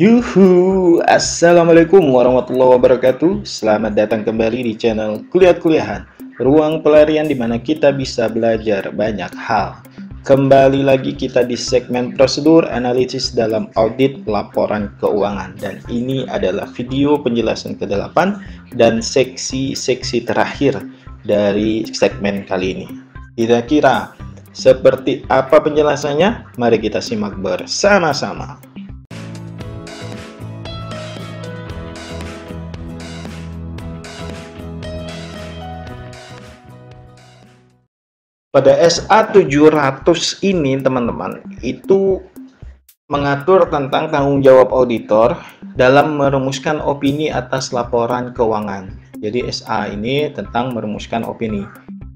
Yuhu, Assalamualaikum warahmatullahi wabarakatuh. Selamat datang kembali di channel Kuliah-Kuliahan, ruang pelarian di mana kita bisa belajar banyak hal. Kembali lagi kita di segmen prosedur analisis dalam audit laporan keuangan. Dan ini adalah video penjelasan ke-8 dan seksi-seksi terakhir dari segmen kali ini. Kira-kira seperti apa penjelasannya? Mari kita simak bersama-sama. Pada SA 700 ini teman-teman, itu mengatur tentang tanggung jawab auditor dalam merumuskan opini atas laporan keuangan. Jadi SA ini tentang merumuskan opini.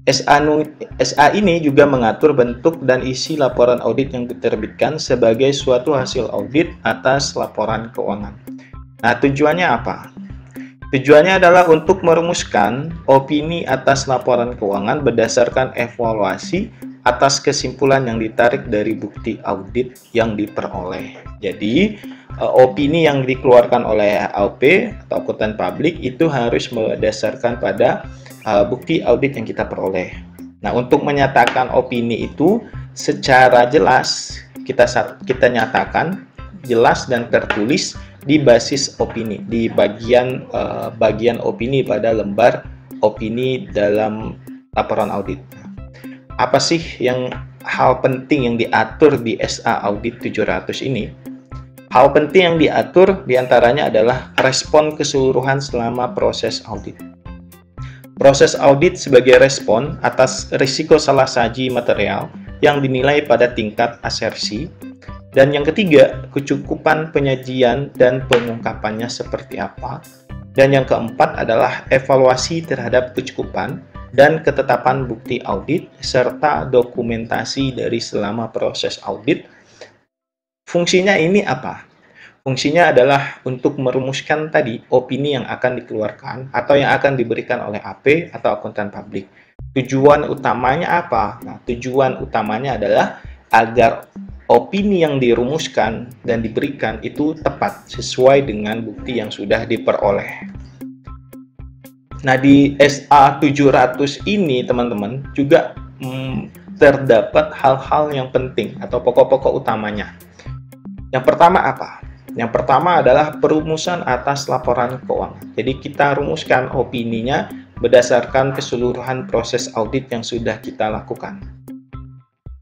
SA ini juga mengatur bentuk dan isi laporan audit yang diterbitkan sebagai suatu hasil audit atas laporan keuangan. Nah, tujuannya apa? Tujuannya adalah untuk merumuskan opini atas laporan keuangan berdasarkan evaluasi atas kesimpulan yang ditarik dari bukti audit yang diperoleh. Jadi, opini yang dikeluarkan oleh AOP atau akuntan publik itu harus berdasarkan pada bukti audit yang kita peroleh. Nah, untuk menyatakan opini itu secara jelas, kita nyatakan jelas dan tertulis di basis opini, di bagian opini pada lembar opini dalam laporan audit. Apa sih hal penting yang diatur di SA Audit 700 ini? Hal penting yang diatur diantaranya adalah respon keseluruhan selama proses audit. Proses audit sebagai respon atas risiko salah saji material yang dinilai pada tingkat asersi. Dan yang ketiga, kecukupan penyajian dan pengungkapannya seperti apa. Dan yang keempat adalah evaluasi terhadap kecukupan dan ketetapan bukti audit serta dokumentasi dari selama proses audit. Fungsinya ini apa? Fungsinya adalah untuk merumuskan tadi opini yang akan dikeluarkan atau yang akan diberikan oleh AP atau akuntan publik. Tujuan utamanya apa? Nah, tujuan utamanya adalah agar opini yang dirumuskan dan diberikan itu tepat sesuai dengan bukti yang sudah diperoleh. Nah, di SA 700 ini teman-teman juga terdapat hal-hal yang penting atau pokok-pokok utamanya. Yang pertama apa? Yang pertama adalah perumusan atas laporan keuangan. Jadi kita rumuskan opininya berdasarkan keseluruhan proses audit yang sudah kita lakukan.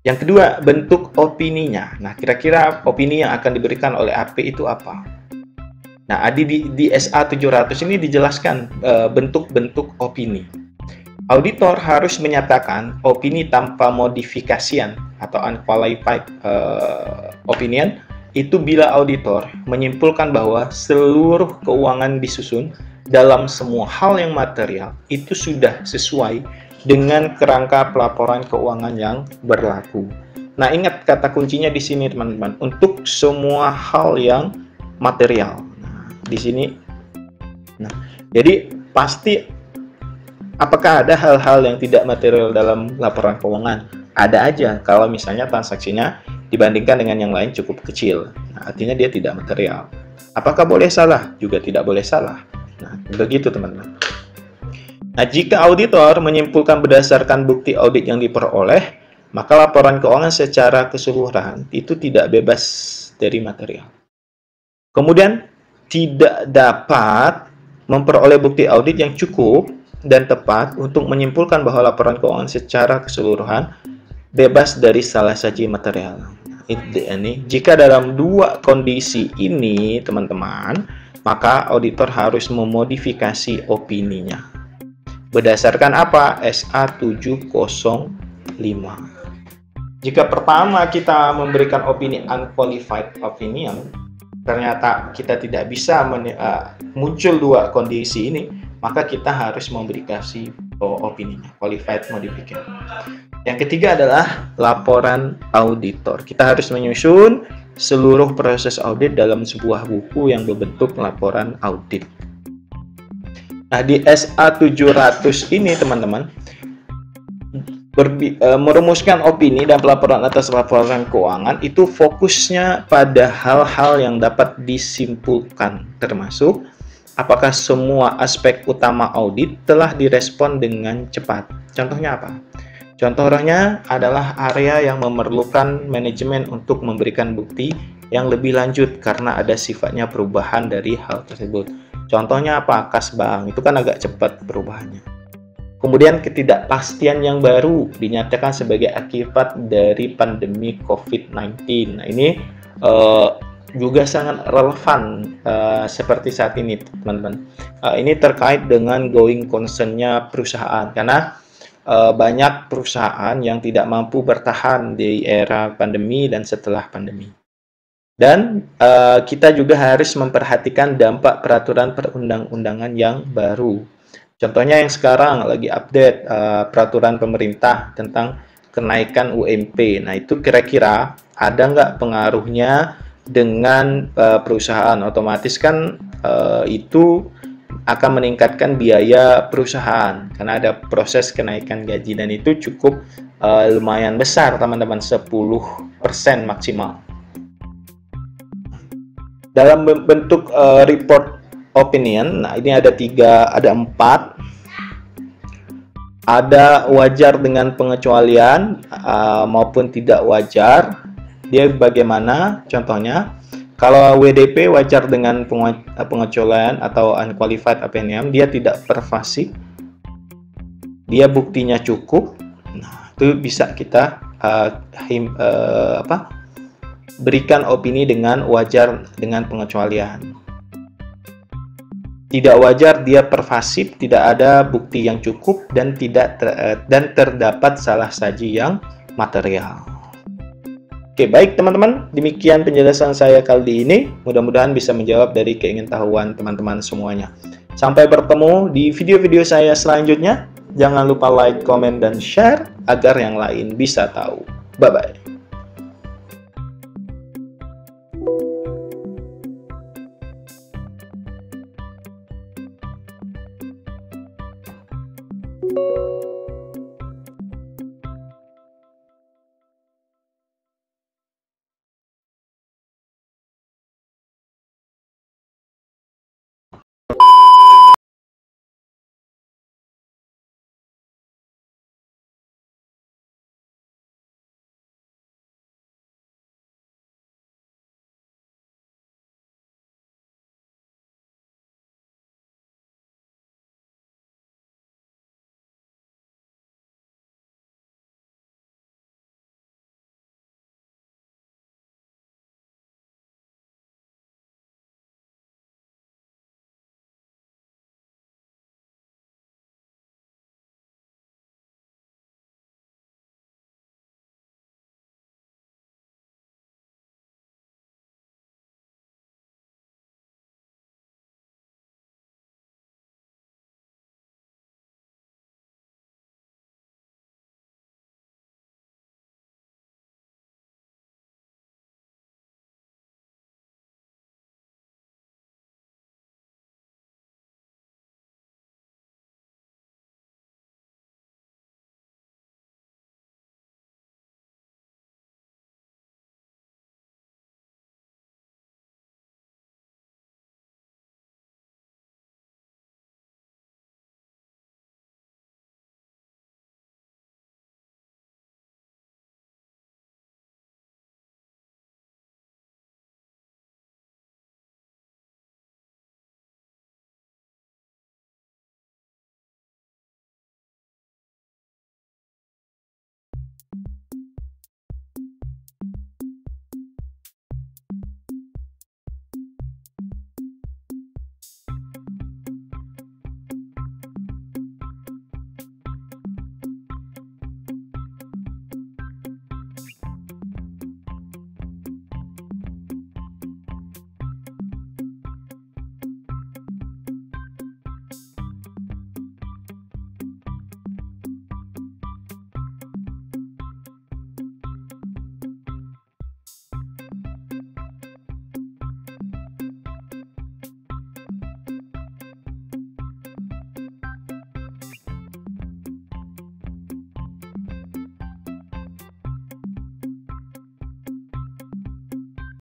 Yang kedua, bentuk opininya. Nah, kira-kira opini yang akan diberikan oleh AP itu apa? Nah, di SA 700 ini dijelaskan bentuk-bentuk opini. Auditor harus menyatakan opini tanpa modifikasian atau unqualified opinion itu bila auditor menyimpulkan bahwa seluruh keuangan disusun dalam semua hal yang material itu sudah sesuai dengan kerangka pelaporan keuangan yang berlaku. Nah, ingat kata kuncinya di sini teman-teman, untuk semua hal yang material. Nah, di sini. Nah, jadi pasti apakah ada hal-hal yang tidak material dalam laporan keuangan? Ada aja kalau misalnya transaksinya dibandingkan dengan yang lain cukup kecil. Nah, artinya dia tidak material. Apakah boleh salah? Juga tidak boleh salah. Nah, begitu teman-teman. Nah, jika auditor menyimpulkan berdasarkan bukti audit yang diperoleh, maka laporan keuangan secara keseluruhan itu tidak bebas dari material. Kemudian, tidak dapat memperoleh bukti audit yang cukup dan tepat untuk menyimpulkan bahwa laporan keuangan secara keseluruhan bebas dari salah saji material. Ini, jika dalam dua kondisi ini, teman-teman, maka auditor harus memodifikasi opininya. Berdasarkan apa? SA 705. Jika pertama kita memberikan opini unqualified opinion, ternyata kita tidak bisa muncul dua kondisi ini, maka kita harus memberikan opininya, qualified modification. Yang ketiga adalah laporan auditor. Kita harus menyusun seluruh proses audit dalam sebuah buku yang berbentuk laporan audit. Nah, di SA 700 ini teman-teman, merumuskan opini dan pelaporan atas laporan keuangan itu fokusnya pada hal-hal yang dapat disimpulkan, termasuk apakah semua aspek utama audit telah direspon dengan cepat. Contohnya apa? Contohnya adalah area yang memerlukan manajemen untuk memberikan bukti yang lebih lanjut karena ada sifatnya perubahan dari hal tersebut. Contohnya apa? Kas bank, itu kan agak cepat perubahannya. Kemudian ketidakpastian yang baru dinyatakan sebagai akibat dari pandemi COVID-19. Nah, ini juga sangat relevan seperti saat ini, teman-teman. Ini terkait dengan going concern-nya perusahaan, karena banyak perusahaan yang tidak mampu bertahan di era pandemi dan setelah pandemi. Dan kita juga harus memperhatikan dampak peraturan perundang-undangan yang baru. Contohnya yang sekarang lagi update peraturan pemerintah tentang kenaikan UMP. Nah, itu kira-kira ada nggak pengaruhnya dengan perusahaan? Otomatis kan itu akan meningkatkan biaya perusahaan karena ada proses kenaikan gaji, dan itu cukup lumayan besar, teman-teman, 10% maksimal. Dalam bentuk report opinion, nah ini ada 4. Ada wajar dengan pengecualian maupun tidak wajar. Dia bagaimana? Contohnya, kalau WDP wajar dengan pengecualian atau unqualified opinion, dia tidak pervasif, dia buktinya cukup. Nah, itu bisa kita berikan opini dengan wajar dengan pengecualian. Tidak wajar, dia pervasif, tidak ada bukti yang cukup, dan terdapat salah saji yang material. Oke, baik teman-teman, demikian penjelasan saya kali ini. Mudah-mudahan bisa menjawab dari keingintahuan teman-teman semuanya. Sampai bertemu di video-video saya selanjutnya. Jangan lupa like, komen, dan share agar yang lain bisa tahu. Bye-bye.